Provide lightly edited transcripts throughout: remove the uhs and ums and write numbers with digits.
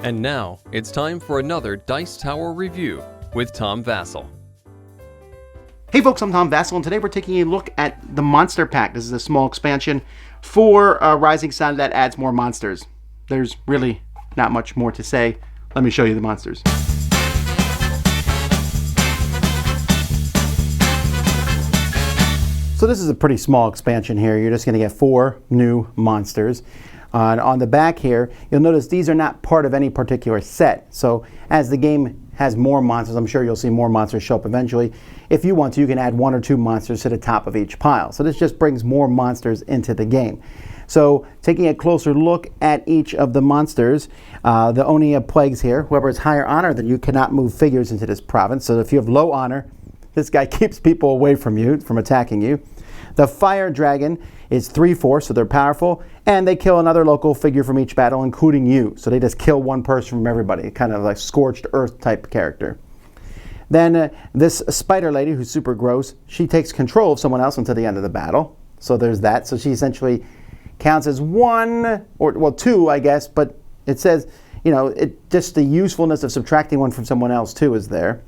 And now, it's time for another Dice Tower review with Tom Vasel. Hey folks, I'm Tom Vasel, and today we're taking a look at the Monster Pack. This is a small expansion for Rising Sun that adds more monsters. There's really not much more to say. Let me show you the monsters. So this is a pretty small expansion here. You're just going to get 4 new monsters. On the back here, you'll notice these are not part of any particular set. So as the game has more monsters, I'm sure you'll see more monsters show up eventually. If you want to, you can add 1 or 2 monsters to the top of each pile. So this just brings more monsters into the game. So taking a closer look at each of the monsters, the Oni plagues here. Whoever has higher honor than you cannot move figures into this province. So if you have low honor, this guy keeps people away from you, from attacking you. The Fire Dragon is 3/4, so they're powerful, and they kill another local figure from each battle, including you. So they just kill one person from everybody, kind of like Scorched Earth type character. Then this Spider Lady, who's super gross, she takes control of someone else until the end of the battle. So there's that. So she essentially counts as 1, or well 2, I guess, but it says, just the usefulness of subtracting 1 from someone else too is there.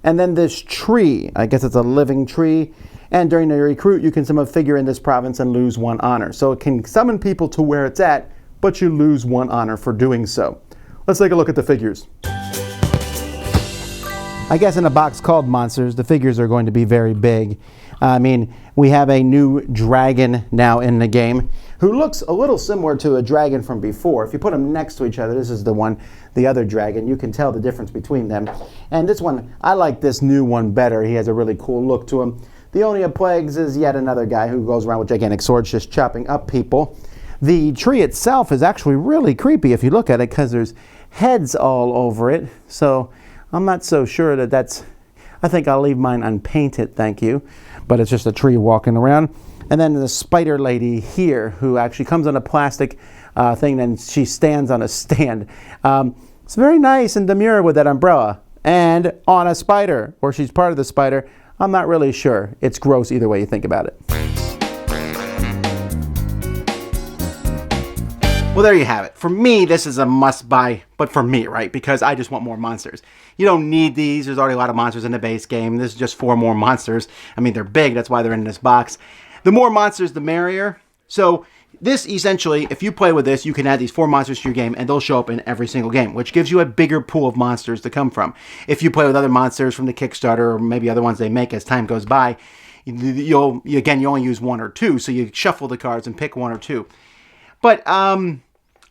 And then this tree, I guess it's a living tree. And during the recruit, you can summon a figure in this province and lose 1 honor. So it can summon people to where it's at, but you lose 1 honor for doing so. Let's take a look at the figures. I guess in a box called Monsters, the figures are going to be very big. We have a new dragon now in the game who looks a little similar to a dragon from before. If you put them next to each other, this is the other dragon, you can tell the difference between them. And this one, I like this new one better. He has a really cool look to him. The Oni Plagues is yet another guy who goes around with gigantic swords just chopping up people. The tree itself is actually really creepy if you look at it because there's heads all over it. So I'm not so sure I think I'll leave mine unpainted, thank you. But it's just a tree walking around. And then the Spider Lady here, who actually comes on a plastic thing, and she stands on a stand. It's very nice and demure with that umbrella. And on a spider, or she's part of the spider. I'm not really sure. It's gross either way you think about it. Well, there you have it. For me, this is a must-buy, but for me, right? Because I just want more monsters. You don't need these. There's already a lot of monsters in the base game. This is just 4 more monsters. They're big. That's why they're in this box. The more monsters, the merrier. So this, essentially, if you play with this, you can add these 4 monsters to your game, and they'll show up in every single game, which gives you a bigger pool of monsters to come from. If you play with other monsters from the Kickstarter, or maybe other ones they make as time goes by, you only use 1 or 2, so you shuffle the cards and pick 1 or 2. But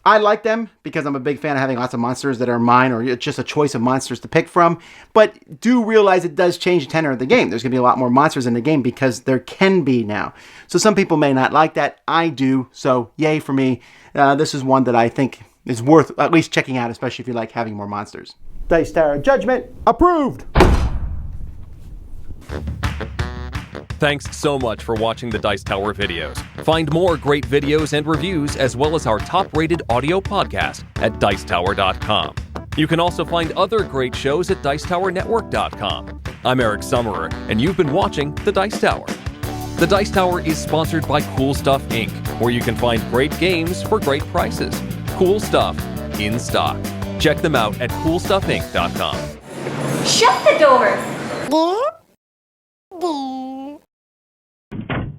I like them because I'm a big fan of having lots of monsters that are mine, or it's just a choice of monsters to pick from. But do realize it does change the tenor of the game. There's going to be a lot more monsters in the game because there can be now. So some people may not like that. I do. So yay for me. This is one that I think is worth at least checking out, especially if you like having more monsters. Dice Tower Judgment approved. Thanks so much for watching the Dice Tower videos. Find more great videos and reviews, as well as our top-rated audio podcast at Dicetower.com. You can also find other great shows at Dicetowernetwork.com. I'm Eric Summerer, and you've been watching The Dice Tower. The Dice Tower is sponsored by Cool Stuff Inc., where you can find great games for great prices. Cool stuff in stock. Check them out at CoolStuffInc.com. Shut the doors!